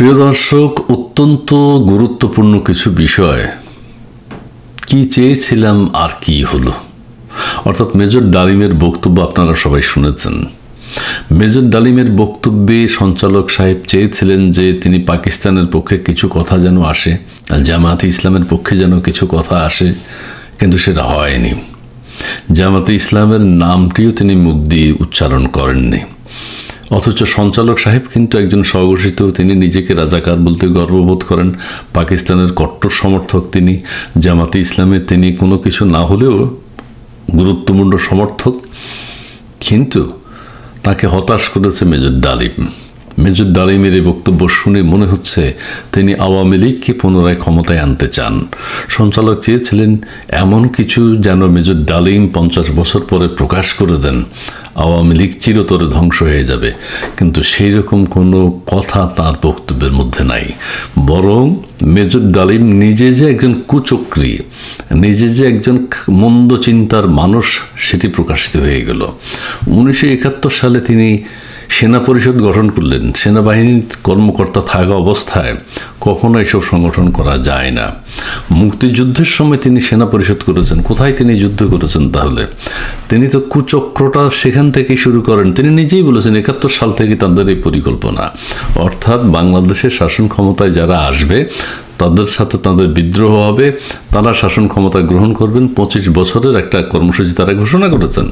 প্রিয় দর্শক, অত্যন্ত গুরুত্বপূর্ণ কিছু বিষয়। কি চেয়েছিলাম আর কি হলো, অর্থাৎ মেজর ডালিমের বক্তব্য আপনারা সবাই শুনেছেন। মেজর ডালিমের বক্তব্যে সঞ্চালক সাহেব চেয়েছিলেন যে তিনি পাকিস্তানের পক্ষে কিছু কথা যেন আসে, জামায়াতে ইসলামের পক্ষে যেন কিছু কথা আসে, কিন্তু সেটা হয়নি। জামায়াতে ইসলামের নামটিও তিনি মুখ দিয়ে উচ্চারণ করেননি। অথচ সঞ্চালক সাহেব কিন্তু একজন স্বঘোষিত, তিনি নিজেকে রাজাকার বলতে গর্ববোধ করেন, পাকিস্তানের কট্টর সমর্থক তিনি, জামাতে ইসলামের তিনি কোনো কিছু না হলেও গুরুত্বপূর্ণ সমর্থক। কিন্তু তাকে হতাশ করেছে মেজর ডালিম। মেজর ডালিমের এই বক্তব্য শুনে মনে হচ্ছে তিনি আওয়ামী লীগকে পুনরায় ক্ষমতায় আনতে চান। সঞ্চালক চেয়েছিলেন এমন কিছু যেন মেজর ডালিম 50 বছর পরে প্রকাশ করে দেন, আওয়ামী লীগ চিরতরে ধ্বংস হয়ে যাবে। কিন্তু সেই রকম কোনো কথা তার বক্তব্যের মধ্যে নাই। বরং মেজর ডালিম নিজে যে একজন কুচক্রী, নিজে যে একজন মন্দ চিন্তার মানুষ, সেটি প্রকাশিত হয়ে গেল। 1971 সালে তিনি সেনা পরিষদ গঠন করলেন। সেনাবাহিনীর কর্মকর্তা থাকা অবস্থায় কখনো এসব সংগঠন করা যায় না। মুক্তিযুদ্ধের সময় তিনি সেনা পরিষদ করেছেন। কোথায় তিনি যুদ্ধ করেছেন তাহলে? তিনি তো কুচক্রটা সেখান থেকেই শুরু করেন। তিনি নিজেই বলেছেন 71 সাল থেকে তাদের এই পরিকল্পনা, অর্থাৎ বাংলাদেশের শাসন ক্ষমতায় যারা আসবে তাদের সাথে তাদের বিদ্রোহ হবে, তারা শাসন ক্ষমতা গ্রহণ করবেন। 25 বছরের একটা কর্মসূচি তারা ঘোষণা করেছেন।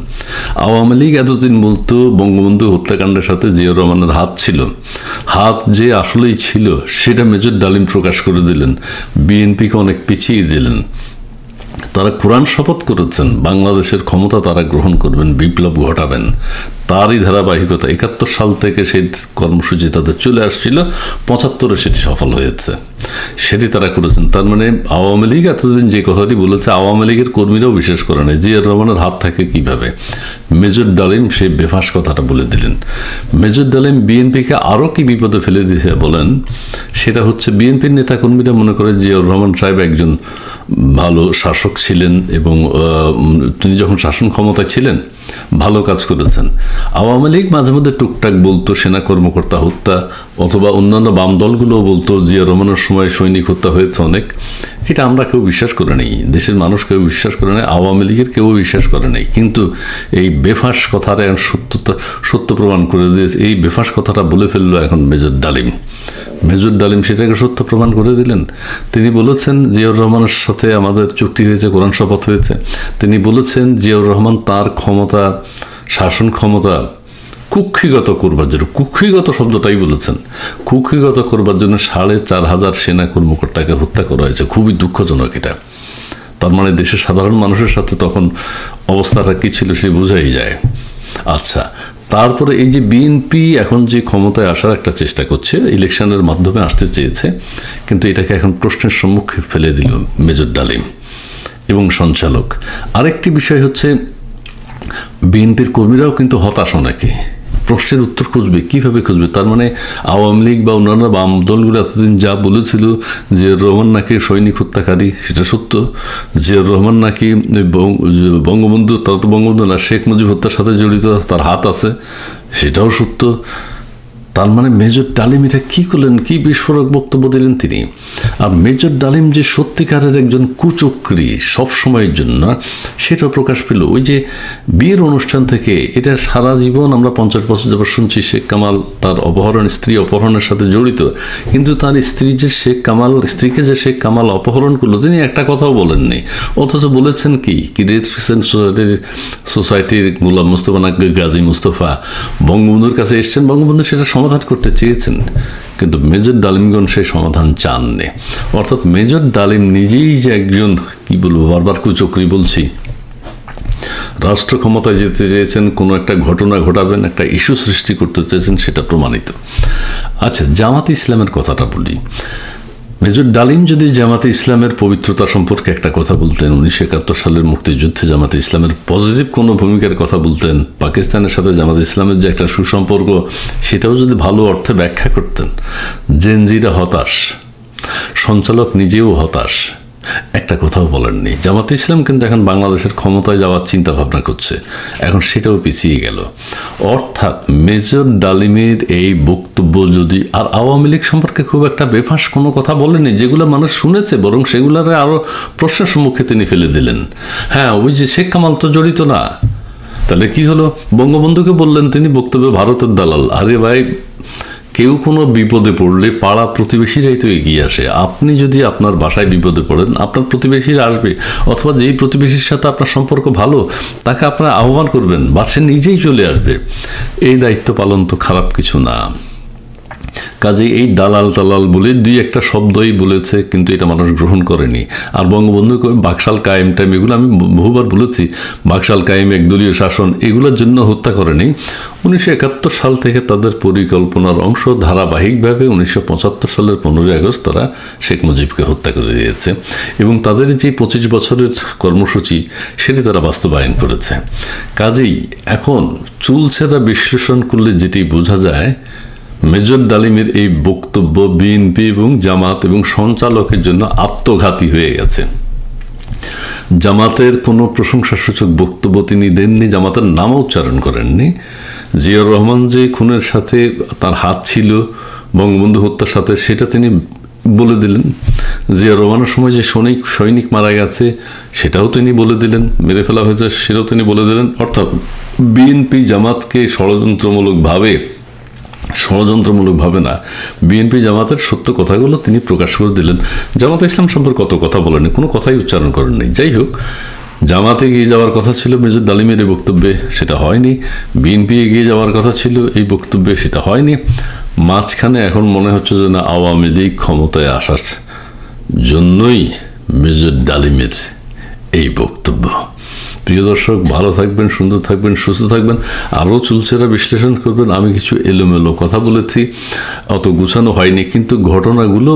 আওয়ামী লীগ এতদিন বলতো বঙ্গবন্ধু হত্যাকাণ্ডের সাথে জিয়াউর রহমানের হাত ছিল। হাত যে আসলেই ছিল সেটা মেজর ডালিম প্রকাশ করে দিলেন, বিএনপিকে অনেক পিছিয়ে দিলেন। তারা কোরআন শপথ করেছেন বাংলাদেশের ক্ষমতা তারা গ্রহণ করবেন, বিপ্লব ঘটাবেন। তারই ধারাবাহিকতা 71 সাল থেকে সেই কর্মসূচি তাদের চলে আসছিল। 75-এ সেটি সফল হয়েছে, সেটি তারা করেছেন। তার মানে আওয়ামী লীগ এতদিন যে কথাটি বলেছে আওয়ামী লীগের কর্মীরাও বিশ্বাস করে না। জিয়াউর রহমানের হাত থাকে কিভাবে? মেজর ডালিম সেই বেফাস কথাটা বলে দিলেন। মেজর ডালিম বিএনপিকে আরও কি বিপদে ফেলে দিয়েছে বলেন, সেটা হচ্ছে বিএনপির নেতাকর্মীরা মনে করে জিয়াউর রহমান সাহেব একজন ভালো শাসক ছিলেন এবং তিনি যখন শাসন ক্ষমতায় ছিলেন ভালো কাজ করেছেন। আওয়ামী লীগ মাঝে মধ্যে টুকটাক বলতো সেনা কর্মকর্তা হত্যা, অথবা অন্যান্য বাম দলগুলোও বলতো জিয়া রহমানের সময় সৈনিক হত্যা হয়েছে অনেক। এটা আমরা কেউ বিশ্বাস করে নেই, দেশের মানুষ কেউ বিশ্বাস করে নেই, আওয়ামী লীগের কেউ বিশ্বাস করে নেই। কিন্তু এই বেফাস কথাটা এখন সত্য প্রমাণ করে দিয়েছে। এই বেফাস কথাটা বলে ফেললো এখন মেজর ডালিম। মেজর ডালিম সেটাকে সত্য প্রমাণ করে দিলেন। তিনি বলেছেন জিয়াউর রহমানের সাথে আমাদের চুক্তি হয়েছে, কোরআন শপথ হয়েছে। তিনি বলেছেন জিয়াউর রহমান তার ক্ষমতা, শাসন ক্ষমতা কুক্ষিগত করবার জন্য, কুক্ষিগত শব্দটাই বলেছেন, কুক্ষিগত করবার জন্য 4,500 সেনা কর্মকর্তাকে হত্যা করা হয়েছে। খুবই দুঃখজনক এটা। তার মানে দেশের সাধারণ মানুষের সাথে তখন অবস্থাটা কী ছিল সে বোঝাই যায়। আচ্ছা, তারপরে এই যে বিএনপি এখন যে ক্ষমতায় আসার একটা চেষ্টা করছে, ইলেকশনের মাধ্যমে আসতে চেয়েছে, কিন্তু এটাকে এখন প্রশ্নের সম্মুখে ফেলে দিল মেজর ডালিম এবং সঞ্চালক। আরেকটি বিষয় হচ্ছে বিএনপির কর্মীরাও কিন্তু হতাশ। অনেকে প্রশ্নের উত্তর খুঁজবে, কীভাবে খুঁজবে? তার মানে আওয়ামী লীগ বা অন্যান্য বাম দলগুলো এতদিন যা বলেছিল, জিয়াউর রহমান নাকি সৈনিক হত্যাকারী, সেটা সত্য। জিয়াউর রহমান নাকি বঙ্গবন্ধু, তারা তো বঙ্গবন্ধু না, শেখ মুজিব হত্যার সাথে জড়িত, তার হাত আছে, সেটাও সত্য। তার মানে মেজর ডালিম এটা কী করলেন, কী বিস্ফোরক বক্তব্য দিলেন তিনি। আর মেজর ডালিম যে সত্যিকারের একজন কুচক্রী সবসময়ের জন্য, সেটা প্রকাশ পেল ওই যে বিয়ের অনুষ্ঠান থেকে। এটা সারা জীবন আমরা 50 বছর যাবার শুনছি শেখ কামাল তার স্ত্রী অপহরণের সাথে জড়িত। কিন্তু তার স্ত্রীকে যে শেখ কামাল অপহরণ করলো তিনি একটা কথাও বলেননি। অথচ বলেছেন কি রেড ক্রিসেন্ট সোসাইটির গোলাম মুস্তফা নাকি গাজী মুস্তফা বঙ্গবন্ধুর কাছে এসছেন, বঙ্গবন্ধু সেটা সমাধান করতে চেয়েছেন, কিন্তু মেজর ডালিমগণ সেই সমাধান চাননি। অর্থাৎ মেজর ডালিম নিজেই যে একজন, কি বলবো, বারবার কুচক্রী বলছি, রাষ্ট্র ক্ষমতায় যেতে চেয়েছেন, কোনো একটা ঘটনা ঘটাবেন, একটা ইস্যু সৃষ্টি করতে চেয়েছেন, সেটা প্রমাণিত। আচ্ছা, জামাতে ইসলামের কথাটা বলি। মেজর ডালিম যদি জামাতে ইসলামের পবিত্রতা সম্পর্কে একটা কথা বলতেন, 1971 সালের মুক্তিযুদ্ধে জামাতে ইসলামের পজিটিভ কোনো ভূমিকার কথা বলতেন, পাকিস্তানের সাথে জামাতে ইসলামের যে একটা সুসম্পর্ক, সেটাও যদি ভালো অর্থে ব্যাখ্যা করতেন। জেনজিরা হতাশ, সঞ্চালক নিজেও হতাশ, একটা কথাও বলেননি। জামাতে ইসলাম কিন্তু এখন বাংলাদেশের ক্ষমতায় যাওয়ার চিন্তা ভাবনা করছে, এখন সেটাও পিছিয়ে গেল। অর্থাৎ মেজর ডালিমের এই বক্তব্য যদি, আর আওয়ামী লীগ সম্পর্কে খুব একটা বেফাঁস কোনো কথা বলেনি, যেগুলো মানুষ শুনেছে, বরং সেগুলোরে আরও প্রশ্নের সম্মুখে তিনি ফেলে দিলেন। হ্যাঁ, ওই যে শেখ কামাল তো জড়িত না, তাহলে কি হলো? বঙ্গবন্ধুকে বললেন তিনি বক্তব্যে ভারতের দালাল। আরে ভাই, কেউ কোনো বিপদে পড়লে পাড়া প্রতিবেশীরাই তো এগিয়ে আসে। আপনি যদি আপনার বাসায় বিপদে পড়েন, আপনার প্রতিবেশীরা আসবে, অথবা যেই প্রতিবেশীর সাথে আপনার সম্পর্ক ভালো তাকে আপনারা আহ্বান করবেন, বা সে নিজেই চলে আসবে। এই দায়িত্ব পালন তো খারাপ কিছু না। কাজেই এই দালাল টালাল বলে দুই একটা শব্দই বলেছে, কিন্তু এটা মানুষ গ্রহণ করেনি। আর বঙ্গবন্ধু বাকশাল কায়েম টাইম, এগুলো আমি বহুবার বলেছি, বাকশাল কায়েম, একদলীয় শাসন, এগুলোর জন্য হত্যা করেনি। 1971 সাল থেকে তাদের পরিকল্পনার অংশ ধারাবাহিকভাবে 1975 সালের 15ই আগস্ট তারা শেখ মুজিবকে হত্যা করে দিয়েছে, এবং তাদের যে 25 বছরের কর্মসূচি সেটি তারা বাস্তবায়ন করেছে। কাজেই এখন চুলছেরা বিশ্লেষণ করলে যেটি বোঝা যায়, মেজর ডালিমের এই বক্তব্য বিএনপি এবং জামাত এবং সঞ্চালকের জন্য আত্মঘাতী হয়ে গেছে। জামাতের কোনো প্রশংসাসূচক বক্তব্য তিনি দেননি, জামাতের নামও উচ্চারণ করেননি। জিয়াউর রহমান যে খুনের সাথে তার হাত ছিল বঙ্গবন্ধু হত্যার সাথে, সেটা তিনি বলে দিলেন। জিয়াউর রহমানের সময় যে সৈনিক মারা গেছে সেটাও তিনি বলে দিলেন, মেরে ফেলা হয়েছে সেটাও তিনি বলে দিলেন। অর্থাৎ বিএনপি জামাতকে ষড়যন্ত্রমূলকভাবে না, বিএনপি জামাতের সত্য কথাগুলো তিনি প্রকাশ করে দিলেন। জামাতে ইসলাম সম্পর্কে কত কথা বলেনি, কোনো কথাই উচ্চারণ করেননি। যাই হোক, জামাতে এগিয়ে যাওয়ার কথা ছিল মেজর ডালিমের এই বক্তব্যে, সেটা হয়নি। বিএনপি এগিয়ে যাওয়ার কথা ছিল এই বক্তব্যে, সেটা হয়নি। মাঝখানে এখন মনে হচ্ছে যে না, আওয়ামী লীগ ক্ষমতায় আসার জন্যই মেজর ডালিমের এই বক্তব্য। প্রিয় দর্শক, ভালো থাকবেন, সুন্দর থাকবেন, সুস্থ থাকবেন। আরও চুলচেরা বিশ্লেষণ করবেন। আমি কিছু এলোমেলো কথা বলেছি, অত গুছানো হয়নি, কিন্তু ঘটনাগুলো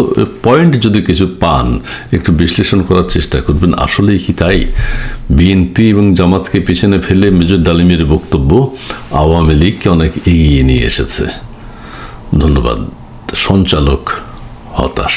পয়েন্ট যদি কিছু পান একটু বিশ্লেষণ করার চেষ্টা করবেন। আসলেই কি তাই? বিএনপি এবং জামাতকে পিছনে ফেলে মেজর ডালিমের বক্তব্য আওয়ামী লীগকে অনেক এগিয়ে নিয়ে এসেছে। ধন্যবাদ। সঞ্চালক হতাশ।